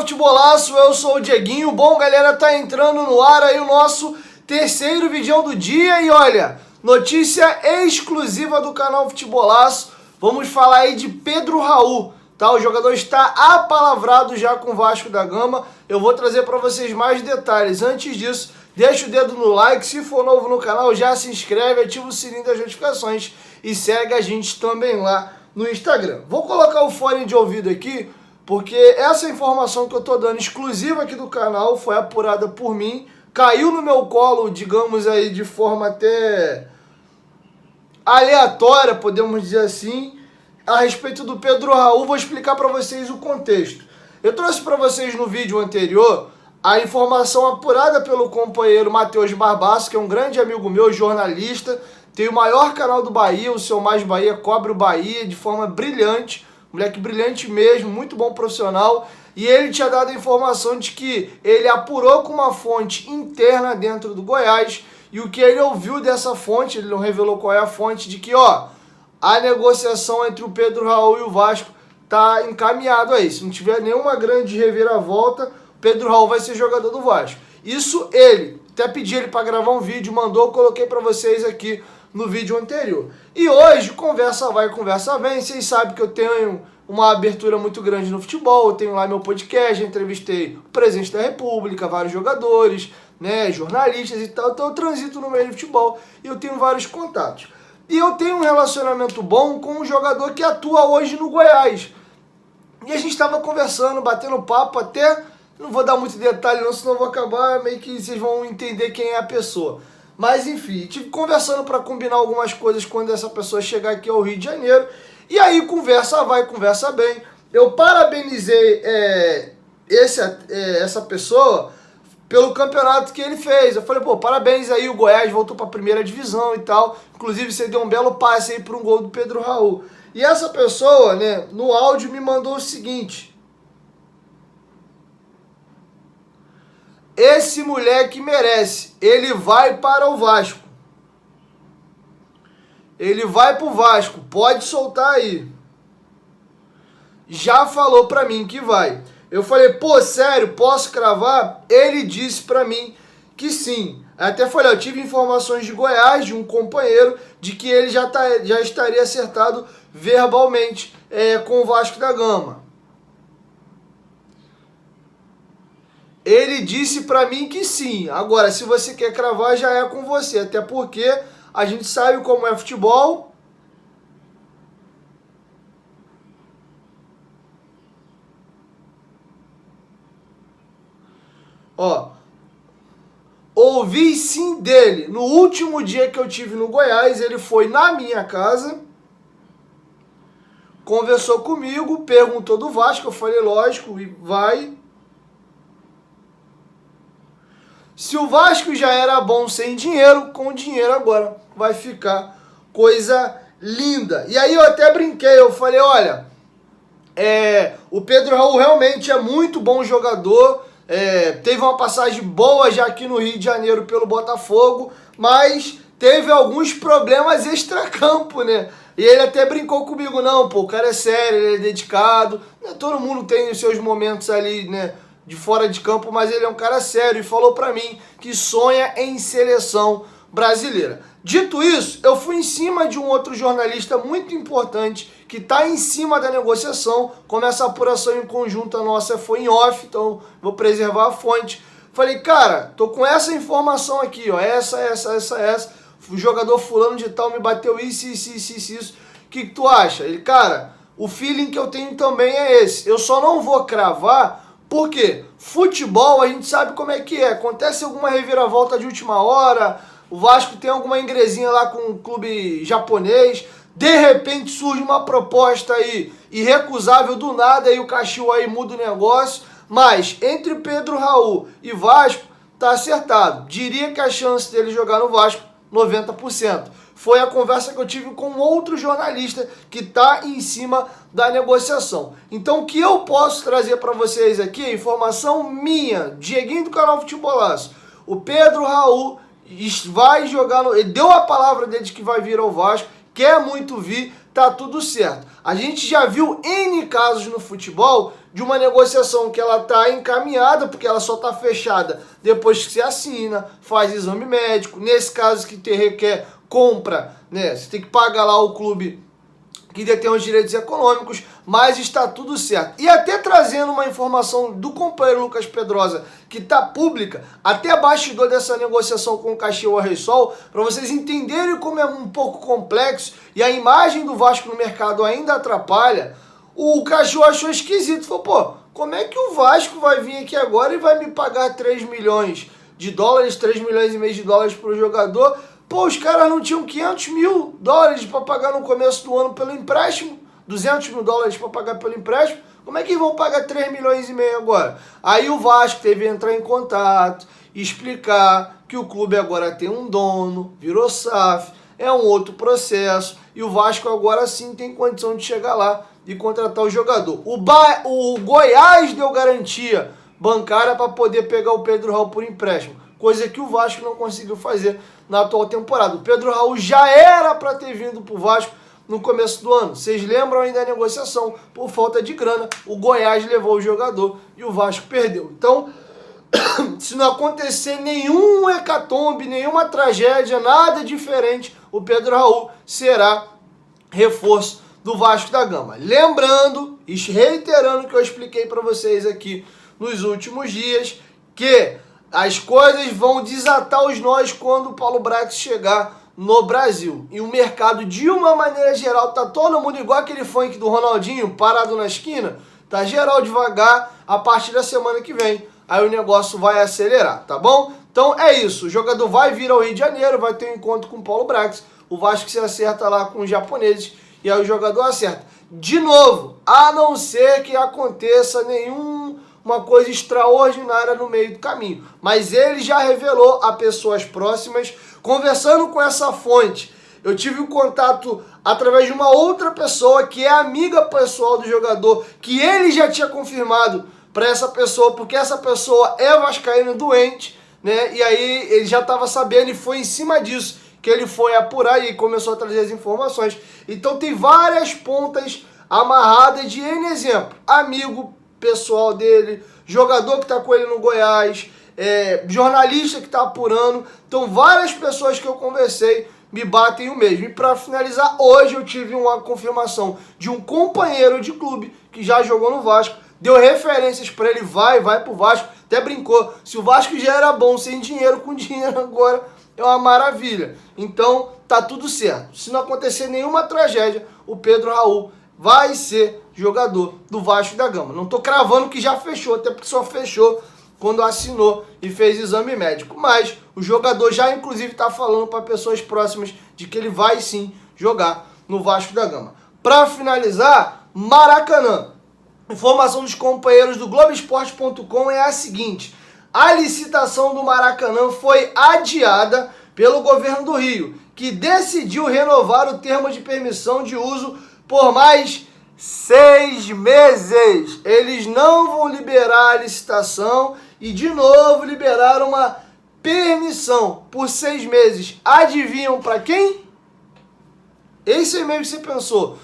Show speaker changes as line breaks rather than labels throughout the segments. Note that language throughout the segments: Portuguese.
Futebolaço, eu sou o Dieguinho. Bom, galera, tá entrando no ar aí o nosso terceiro vídeo do dia e olha, notícia exclusiva do canal Futebolaço. Vamos falar aí de Pedro Raul, tá? O jogador está apalavrado já com o Vasco da Gama. Eu vou trazer para vocês mais detalhes. Antes disso, deixa o dedo no like, se for novo no canal, já se inscreve, ativa o sininho das notificações e segue a gente também lá no Instagram. Vou colocar o fone de ouvido aqui, porque essa informação que eu tô dando exclusiva aqui do canal foi apurada por mim, caiu no meu colo, digamos aí, de forma até aleatória, podemos dizer assim, a respeito do Pedro Raul. Vou explicar para vocês o contexto. Eu trouxe para vocês no vídeo anterior a informação apurada pelo companheiro Matheus Barbaço, que é um grande amigo meu, jornalista, tem o maior canal do Bahia, o Seu Mais Bahia, cobre o Bahia de forma brilhante, moleque brilhante mesmo, muito bom profissional, e ele tinha dado a informação de que ele apurou com uma fonte interna dentro do Goiás, e o que ele ouviu dessa fonte, ele não revelou qual é a fonte, de que, ó, a negociação entre o Pedro Raul e o Vasco tá encaminhado aí. Se não tiver nenhuma grande reviravolta, o Pedro Raul vai ser jogador do Vasco. Isso ele, até pedi ele para gravar um vídeo, mandou, coloquei para vocês aqui no vídeo anterior. E hoje, conversa vai, conversa vem, vocês sabem que eu tenho uma abertura muito grande no futebol, eu tenho lá meu podcast, entrevistei o presidente da República, vários jogadores, né, jornalistas e tal, então eu transito no meio do futebol e eu tenho vários contatos. E eu tenho um relacionamento bom com um jogador que atua hoje no Goiás. E a gente estava conversando, batendo papo até, não vou dar muito detalhe não, senão eu vou acabar, meio que vocês vão entender quem é a pessoa. Mas enfim, tive conversando para combinar algumas coisas quando essa pessoa chegar aqui ao Rio de Janeiro. E aí conversa vai, conversa bem. Eu parabenizei essa pessoa pelo campeonato que ele fez. Eu falei, pô, parabéns aí, o Goiás voltou para a primeira divisão e tal. Inclusive você deu um belo passe aí para um gol do Pedro Raul. E essa pessoa, né, no áudio me mandou o seguinte: esse moleque merece, ele vai para o Vasco. Ele vai pro Vasco, pode soltar aí. Já falou pra mim que vai. Eu falei, pô, sério, posso cravar? Ele disse pra mim que sim. Até falei, eu tive informações de Goiás, de um companheiro, de que ele já estaria acertado verbalmente com o Vasco da Gama. Ele disse pra mim que sim. Agora, se você quer cravar, já é com você. Até porque a gente sabe como é futebol. Ó, ouvi sim dele. No último dia que eu tive no Goiás, ele foi na minha casa, conversou comigo, perguntou do Vasco. Eu falei, lógico, e vai. Se o Vasco já era bom sem dinheiro, com dinheiro agora vai ficar coisa linda. E aí eu até brinquei, eu falei, olha, o Pedro Raul realmente é muito bom jogador, teve uma passagem boa já aqui no Rio de Janeiro pelo Botafogo, mas teve alguns problemas extracampo, né? E ele até brincou comigo, não, pô, o cara é sério, ele é dedicado, né? Todo mundo tem os seus momentos ali, né, de fora de campo, mas ele é um cara sério e falou pra mim que sonha em seleção brasileira. Dito isso, eu fui em cima de um outro jornalista muito importante que está em cima da negociação, como essa apuração em conjunta nossa foi em off, então vou preservar a fonte. Falei, cara, tô com essa informação aqui, ó, essa, o jogador fulano de tal me bateu isso. O que tu acha? Ele, cara, o feeling que eu tenho também é esse. Eu só não vou cravar. Por quê? Futebol, a gente sabe como é que é. Acontece alguma reviravolta de última hora, o Vasco tem alguma ingresinha lá com um clube japonês, de repente surge uma proposta aí irrecusável do nada e o Caxiú aí muda o negócio. Mas entre Pedro Raul e Vasco, tá acertado. Diria que a chance dele jogar no Vasco, 90%. Foi a conversa que eu tive com outro jornalista que está em cima da negociação. Então o que eu posso trazer para vocês aqui é informação minha, Dieguinho do canal Futebolaço. O Pedro Raul vai jogar, ele deu a palavra dele de que vai vir ao Vasco, quer muito vir, tá tudo certo. A gente já viu N casos no futebol de uma negociação que ela está encaminhada, porque ela só está fechada depois que você assina, faz exame médico. Nesse caso que te requer compra, né? Você tem que pagar lá o clube que detém os direitos econômicos, mas está tudo certo. E até trazendo uma informação do companheiro Lucas Pedrosa, que está pública, até bastidor dessa negociação com o Caxias Reysol, para vocês entenderem como é um pouco complexo e a imagem do Vasco no mercado ainda atrapalha. O Caxias achou esquisito, falou, pô, como é que o Vasco vai vir aqui agora e vai me pagar 3 milhões de dólares, 3 milhões e meio de dólares para o jogador? Pô, os caras não tinham 500 mil dólares para pagar no começo do ano pelo empréstimo, 200 mil dólares para pagar pelo empréstimo, como é que vão pagar 3 milhões e meio agora? Aí o Vasco teve que entrar em contato, explicar que o clube agora tem um dono, virou SAF, é um outro processo, e o Vasco agora sim tem condição de chegar lá e contratar o jogador. O Goiás deu garantia bancária para poder pegar o Pedro Raul por empréstimo, coisa que o Vasco não conseguiu fazer na atual temporada. O Pedro Raul já era para ter vindo para o Vasco no começo do ano. Vocês lembram ainda da negociação? Por falta de grana, o Goiás levou o jogador e o Vasco perdeu. Então, se não acontecer nenhum hecatombe, nenhuma tragédia, nada diferente, o Pedro Raul será reforço do Vasco da Gama. Lembrando e reiterando o que eu expliquei para vocês aqui nos últimos dias, que as coisas vão desatar os nós quando o Paulo Brax chegar no Brasil. E o mercado, de uma maneira geral, tá todo mundo igual aquele funk do Ronaldinho, parado na esquina. Tá geral devagar a partir da semana que vem. Aí o negócio vai acelerar, tá bom? Então é isso. O jogador vai vir ao Rio de Janeiro, vai ter um encontro com o Paulo Brax. O Vasco se acerta lá com os japoneses e aí o jogador acerta. De novo, a não ser que aconteça uma coisa extraordinária no meio do caminho. Mas ele já revelou a pessoas próximas, conversando com essa fonte. Eu tive um contato através de uma outra pessoa que é amiga pessoal do jogador, que ele já tinha confirmado para essa pessoa, porque essa pessoa é vascaíno doente, né? E aí ele já estava sabendo e foi em cima disso que ele foi apurar e começou a trazer as informações. Então tem várias pontas amarradas de N exemplo. Amigo pessoal dele, jogador que está com ele no Goiás, jornalista que está apurando. Então várias pessoas que eu conversei me batem o mesmo. E para finalizar, hoje eu tive uma confirmação de um companheiro de clube que já jogou no Vasco, deu referências para ele, vai pro Vasco, até brincou, se o Vasco já era bom sem dinheiro, com dinheiro agora é uma maravilha. Então tá tudo certo. Se não acontecer nenhuma tragédia, o Pedro Raul vai ser jogador do Vasco da Gama. Não tô cravando que já fechou, até porque só fechou quando assinou e fez exame médico. Mas o jogador já inclusive está falando para pessoas próximas de que ele vai sim jogar no Vasco da Gama. Para finalizar, Maracanã. Informação dos companheiros do Globoesporte.com é a seguinte: a licitação do Maracanã foi adiada pelo governo do Rio, que decidiu renovar o termo de permissão de uso por mais 6 meses. Eles não vão liberar a licitação e de novo liberaram uma permissão por 6 meses. Adivinham para quem? Esse é mesmo que você pensou.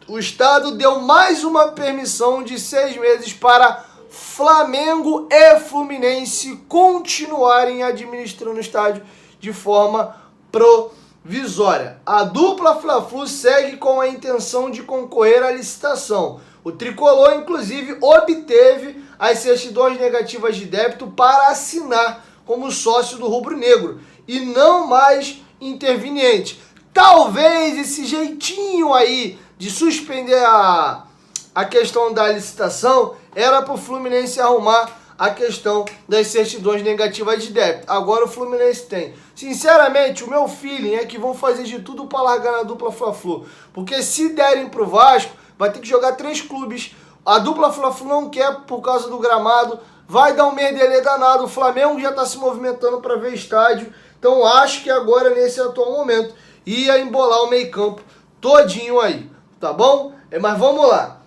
O Estado deu mais uma permissão de 6 meses para Flamengo e Fluminense continuarem administrando o estádio de forma provisória. A dupla Fla-Flu segue com a intenção de concorrer à licitação. O tricolor, inclusive, obteve as certidões negativas de débito para assinar como sócio do rubro-negro e não mais interveniente. Talvez esse jeitinho aí de suspender a questão da licitação era para o Fluminense arrumar a questão das certidões negativas de débito. Agora o Fluminense tem. Sinceramente, o meu feeling é que vão fazer de tudo para largar na dupla Fla-Flu. Porque se derem para o Vasco, vai ter que jogar 3 clubes. A dupla Fla-Flu não quer por causa do gramado. Vai dar um merdelê danado. O Flamengo já está se movimentando para ver estádio. Então acho que agora, nesse atual momento, ia embolar o meio-campo todinho aí. Tá bom? Mas vamos lá.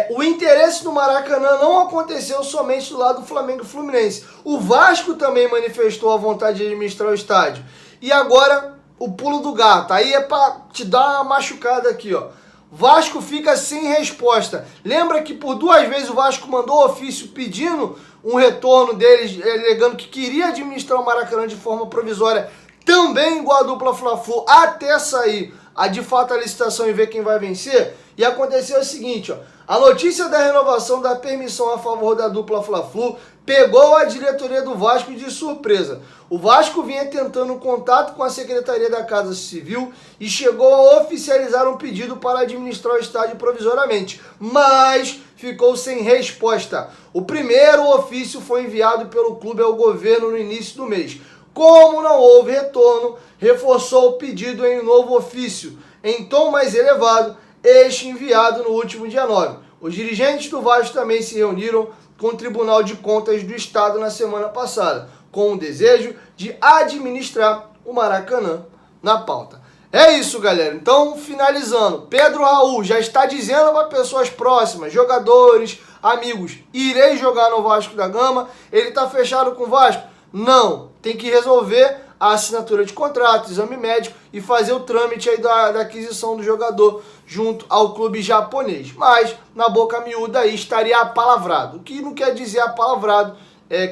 O interesse no Maracanã não aconteceu somente do lado do Flamengo e Fluminense. O Vasco também manifestou a vontade de administrar o estádio. E agora, o pulo do gato. Aí é para te dar uma machucada aqui, ó. Vasco fica sem resposta. Lembra que por 2 vezes o Vasco mandou ofício pedindo um retorno deles, alegando que queria administrar o Maracanã de forma provisória, também igual a dupla Fla-Flu, até sair de fato a licitação e ver quem vai vencer. E aconteceu o seguinte, ó, a notícia da renovação da permissão a favor da dupla Fla-Flu pegou a diretoria do Vasco de surpresa. O Vasco vinha tentando um contato com a Secretaria da Casa Civil e chegou a oficializar um pedido para administrar o estádio provisoriamente, mas ficou sem resposta. O primeiro ofício foi enviado pelo clube ao governo no início do mês. Como não houve retorno, reforçou o pedido em um novo ofício, em tom mais elevado, este enviado no último dia 9. Os dirigentes do Vasco também se reuniram com o Tribunal de Contas do Estado na semana passada, com o desejo de administrar o Maracanã na pauta. É isso, galera. Então, finalizando, Pedro Raul já está dizendo para pessoas próximas, jogadores, amigos, irei jogar no Vasco da Gama. Ele está fechado com o Vasco? Não. Tem que resolver a assinatura de contrato, exame médico e fazer o trâmite aí da aquisição do jogador junto ao clube japonês. Mas, na boca miúda aí, estaria apalavrado. O que não quer dizer apalavrado,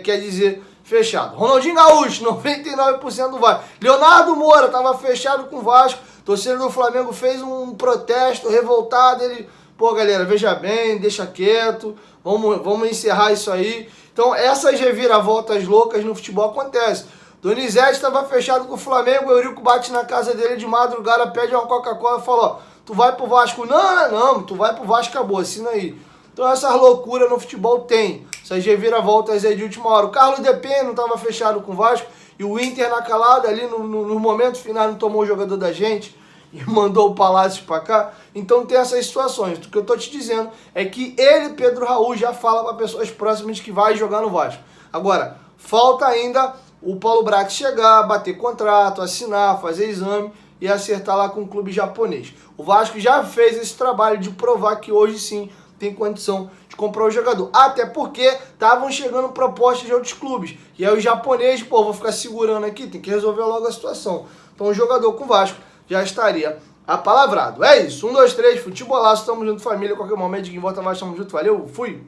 quer dizer fechado. Ronaldinho Gaúcho, 99% do Vasco. Leonardo Moura estava fechado com o Vasco. Torcedor do Flamengo fez um protesto revoltado. Ele, pô, galera, veja bem, deixa quieto. Vamos encerrar isso aí. Então, essas reviravoltas loucas no futebol acontecem. Donizete estava fechado com o Flamengo, o Eurico bate na casa dele de madrugada, pede uma Coca-Cola e falou, ó, tu vai pro Vasco? Não, tu vai pro Vasco, acabou, assina aí. Então essas loucuras no futebol tem, essas reviravoltas aí de última hora. O Carlos Depena não estava fechado com o Vasco, e o Inter na calada ali no momento final não tomou o jogador da gente e mandou o Palácio pra cá. Então tem essas situações. O que eu tô te dizendo é que ele, Pedro Raul, já fala para pessoas próximas que vai jogar no Vasco. Agora, falta ainda o Paulo Brax chegar, bater contrato, assinar, fazer exame e acertar lá com o clube japonês. O Vasco já fez esse trabalho de provar que hoje sim tem condição de comprar o jogador. Até porque estavam chegando propostas de outros clubes. E aí o japonês, pô, vou ficar segurando aqui, tem que resolver logo a situação. Então o jogador com o Vasco já estaria apalavrado. É isso, 1, 2, 3, futebolaço, tamo junto família, qualquer momento de quem volta mais, tamo junto, valeu, fui!